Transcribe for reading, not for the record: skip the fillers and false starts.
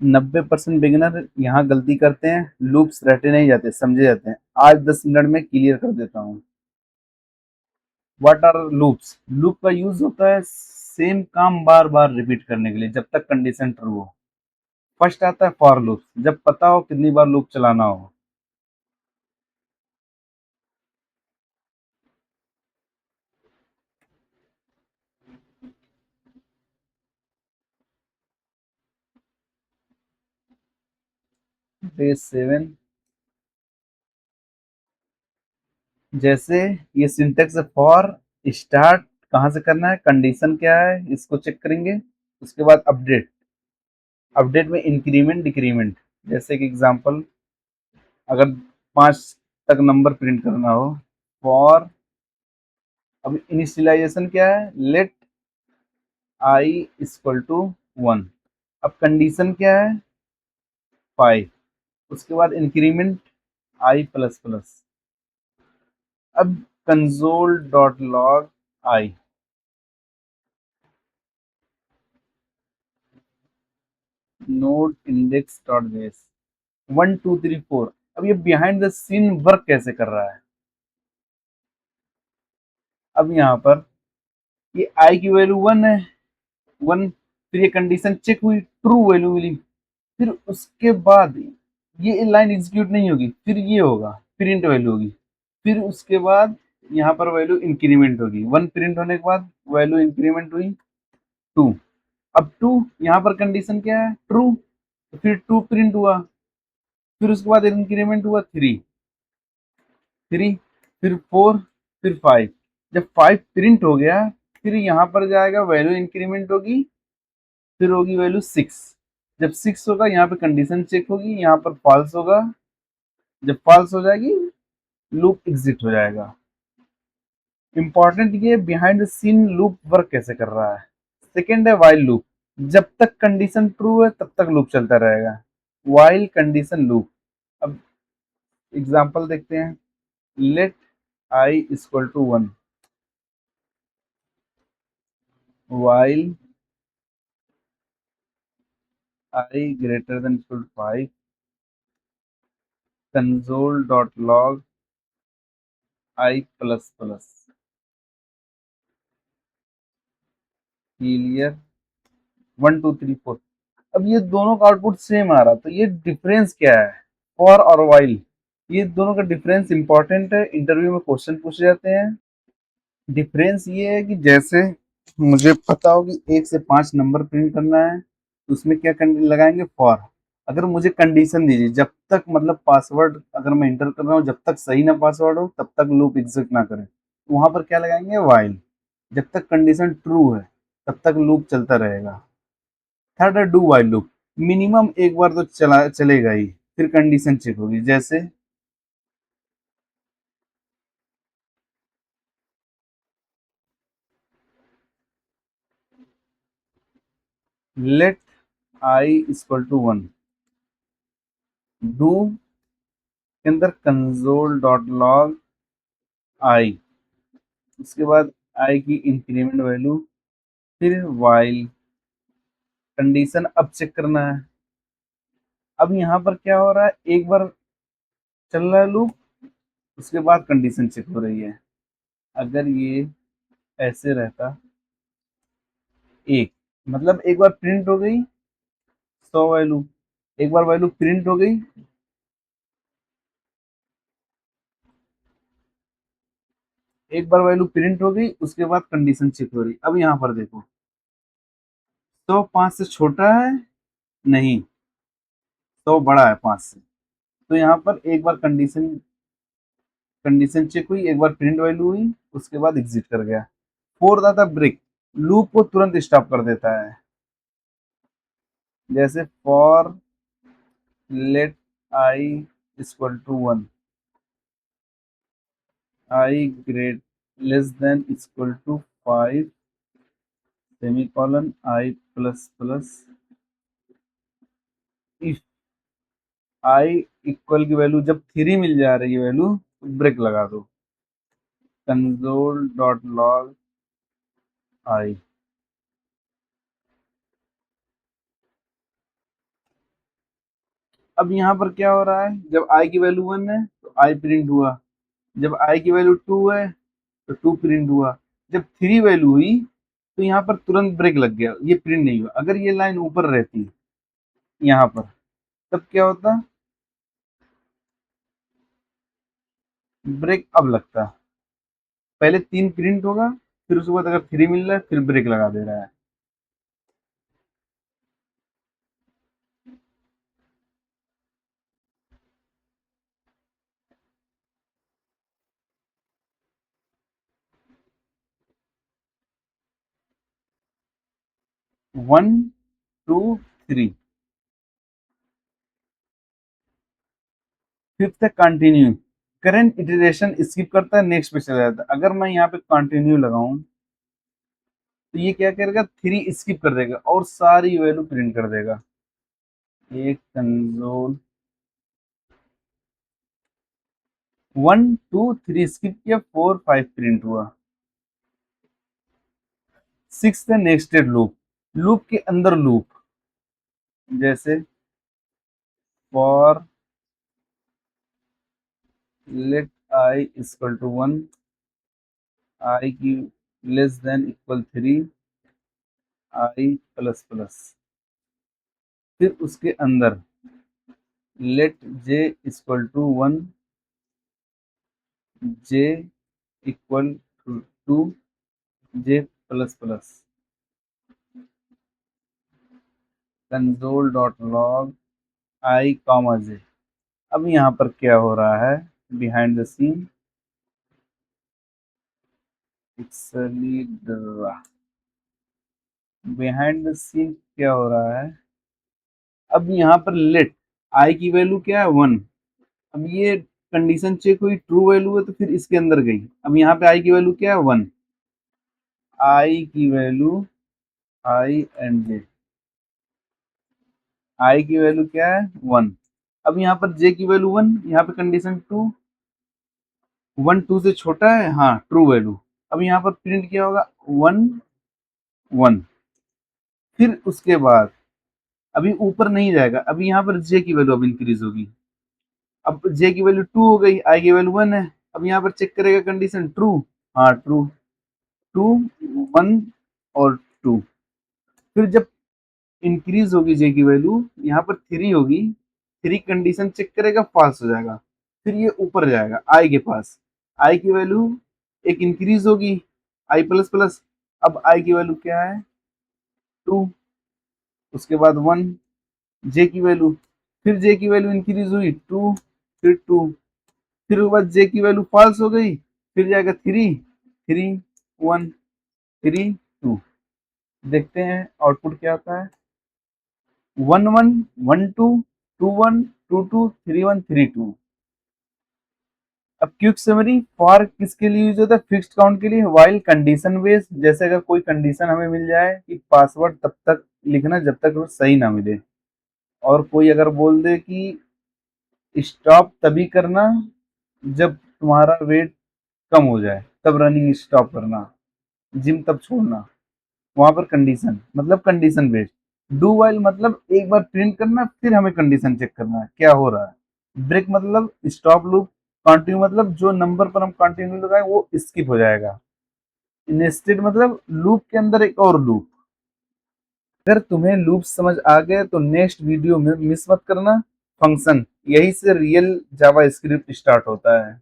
90% beginner यहाँ गलती करते हैं, लूप्स रटे नहीं जाते, समझे जाते हैं। आज 10 मिनट में क्लियर कर देता हूँ। What are loops? लूप का यूज होता है सेम काम बार बार रिपीट करने के लिए जब तक कंडीशन ट्रू हो। फर्स्ट आता है फॉर लूप, जब पता हो कितनी बार लूप चलाना हो। डे 7, जैसे ये सिंटेक्स है फॉर स्टार्ट, कहाँ से करना है, कंडीशन क्या है इसको चेक करेंगे। उसके बाद अपडेट, अपडेट में इंक्रीमेंट डिक्रीमेंट। जैसे कि एग्जांपल, अगर 5 तक नंबर प्रिंट करना हो, फॉर, अब इनिशियलाइजेशन क्या है, लेट आई इक्वल टू 1। अब कंडीशन क्या है, 5। उसके बाद इंक्रीमेंट आई प्लस प्लस। अब कंसोल डॉट लॉग आई, नोड इंडेक्स डॉट जेएस, 1 2 3 4। अब ये बिहाइंड द सीन वर्क कैसे कर रहा है। अब यहाँ पर ये आई की वैल्यू 1 है, 1, फिर ये कंडीशन चेक हुई, ट्रू वैल्यू मिली। फिर उसके बाद ये लाइन एग्जीक्यूट नहीं होगी, फिर ये होगा, प्रिंट वैल्यू होगी। फिर उसके बाद यहाँ पर वैल्यू इंक्रीमेंट होगी, 1 प्रिंट होने के बाद वैल्यू इंक्रीमेंट हुई 2। अब 2, यहाँ पर कंडीशन क्या है, ट्रू, फिर 2 प्रिंट हुआ। फिर उसके बाद इंक्रीमेंट हुआ 3, 3, फिर 4, फिर 5। जब 5 प्रिंट हो गया, फिर यहाँ पर जाएगा, वैल्यू इंक्रीमेंट होगी, फिर होगी वैल्यू 6। जब 6 होगा, यहाँ पे कंडीशन चेक होगी, यहाँ पर फॉल्स होगा। जब फॉल्स हो जाएगी, लूप एग्जिट हो जाएगा। इंपॉर्टेंट ये behind the scene loop work कैसे कर रहा है। सेकेंड है वाइल लूप, जब तक कंडीशन ट्रू है तब तक लूप चलता रहेगा। While condition loop. अब एग्जांपल देखते हैं, let I equal to 1, while i greater than equal to 5, console dot log i plus plus, clear, 1 2 3 4। अब ये दोनों का आउटपुट सेम आ रहा, तो ये डिफरेंस क्या है, फॉर और वाइल। ये दोनों का डिफरेंस इंपॉर्टेंट है, इंटरव्यू में क्वेश्चन पूछे जाते हैं। डिफरेंस ये है कि जैसे मुझे पता हो कि 1 से 5 नंबर प्रिंट करना है, तो उसमें क्या लगाएंगे, फॉर। अगर मुझे कंडीशन दीजिए, जब तक मतलब पासवर्ड अगर मैं इंटर कर रहा हूँ, जब तक सही ना पासवर्ड हो तब तक लूप एग्जिट ना करे, तो वहां पर क्या लगाएंगे, वाइल। जब तक कंडीशन ट्रू है तब तक लूप चलता रहेगा। थर्ड है डू वाइल लूप, मिनिमम एक बार तो चलेगा ही, फिर कंडीशन चेक होगी। जैसे let I equal to 1, do के अंदर कंसोल डॉट लॉग आई, उसके बाद आई की इंक्रीमेंट वैल्यू, फिर वाइल, कंडीशन अब चेक करना है। अब यहाँ पर क्या हो रहा है, एक बार चल रहा है लूप, उसके बाद कंडीशन चेक हो रही है। अगर ये ऐसे रहता, एक मतलब एक बार प्रिंट हो गई 100 वैल्यू, एक बार वैल्यू प्रिंट हो गई, एक बार वैल्यू प्रिंट हो गई, उसके बाद कंडीशन चेक हो रही। अब यहाँ पर देखो, 100 5 से छोटा है, नहीं, 100 बड़ा है 5 से। तो यहाँ पर एक बार कंडीशन कंडीशन चेक हुई, एक बार प्रिंट वैल्यू हुई, उसके बाद एग्जिट कर गया। फोर्थ आता ब्रेक, लूप को तुरंत स्टॉप कर देता है। जैसे for let I equal to 1, i great less than equal to 5, semicolon i plus plus, if i equal की वैल्यू जब 3 मिल जा रही है वैल्यू, तो ब्रेक लगा दो, कंसोल डॉट लॉग आई। अब यहाँ पर क्या हो रहा है, जब आई की वैल्यू 1 है तो आई प्रिंट हुआ, जब आई की वैल्यू 2 है तो 2 प्रिंट हुआ, जब 3 वैल्यू हुई तो यहाँ पर तुरंत ब्रेक लग गया, ये प्रिंट नहीं हुआ। अगर ये लाइन ऊपर रहती यहाँ पर तब क्या होता, ब्रेक अब लगता, पहले 3 प्रिंट होगा, फिर उसके बाद अगर 3 मिल रहा है फिर ब्रेक लगा दे रहा है। 1 2 3 फिफ्थ है कंटिन्यू, करंट इटरेशन स्किप करता है, नेक्स्ट पे चला जाता है। अगर मैं यहाँ पे कंटिन्यू लगाऊं तो ये क्या करेगा, 3 स्किप कर देगा और सारी वैल्यू प्रिंट कर देगा। एक कंसोल 1 2 3 स्किप किया, 4 5 प्रिंट हुआ। 6 है नेक्स्टेड लूप, लूप के अंदर लूप, जैसे for let I equal to 1, I की less than equal 3, I plus plus, फिर उसके अंदर let J equal to 1, J equal to J plus plus, console dot log I comma J. अब यहाँ पर क्या हो रहा है, behind the scene behind the scene क्या हो रहा है, अब यहाँ पर लेट आई की वैल्यू क्या है 1, अब ये कंडीशन चेक हुई, ट्रू वैल्यू है तो फिर इसके अंदर गई। अब यहाँ पे आई की वैल्यू क्या है 1, आई की वैल्यू आई एंड जे, आई की वैल्यू क्या है 1, अब यहाँ पर जे की वैल्यू 1, यहाँ पे कंडीशन 2, 1 2 से छोटा है, हाँ ट्रू वैल्यू। अब यहाँ पर प्रिंट किया होगा 1 1, फिर उसके बाद अभी ऊपर नहीं जाएगा, अभी यहाँ पर जे की वैल्यू अब इंक्रीज होगी। अब जे की वैल्यू 2 हो गई, आई की वैल्यू 1 है, अब यहाँ पर चेक करेगा कंडीशन ट्रू, हाँ ट्रू, 2 1 और 2, फिर जब इंक्रीज होगी जे की वैल्यू, यहाँ पर 3 होगी, 3 कंडीशन चेक करेगा फॉल्स हो जाएगा, फिर ये ऊपर जाएगा आई के पास, आई की वैल्यू एक इंक्रीज होगी, आई प्लस प्लस, अब आई की वैल्यू क्या है 2, उसके बाद 1, जे की वैल्यू, फिर जे की वैल्यू इंक्रीज हुई 2, फिर 2, फिर उसके बाद जे की वैल्यू फॉल्स हो गई, फिर जाएगा 3 3 1 3 2, देखते हैं आउटपुट क्या आता है, 1 1 1 2 2 1 2 2 3 1 3 2। अब क्विक समरी, फॉर किसके लिए यूज होता है, फिक्स्ड काउंट के लिए, वाइल कंडीशन बेस्ड, जैसे अगर कोई कंडीशन हमें मिल जाए कि पासवर्ड तब तक लिखना जब तक वो सही ना मिले, और कोई अगर बोल दे कि स्टॉप तभी करना जब तुम्हारा वेट कम हो जाए, तब रनिंग स्टॉप करना, जिम तब छोड़ना, वहां पर कंडीशन मतलब कंडीशन बेस्ड। डू वाइल मतलब एक बार प्रिंट करना फिर हमें कंडीशन चेक करना है क्या हो रहा है। ब्रेक मतलब स्टॉप लूप, कंटिन्यू मतलब जो नंबर पर हम कंटिन्यू लगाए वो स्किप हो जाएगा, नेस्टेड मतलब लूप के अंदर एक और लूप। अगर तुम्हें लूप समझ आ गए तो नेक्स्ट वीडियो में मिस मत करना। फंक्शन, यही से रियल जावा स्क्रिप्ट स्टार्ट होता है।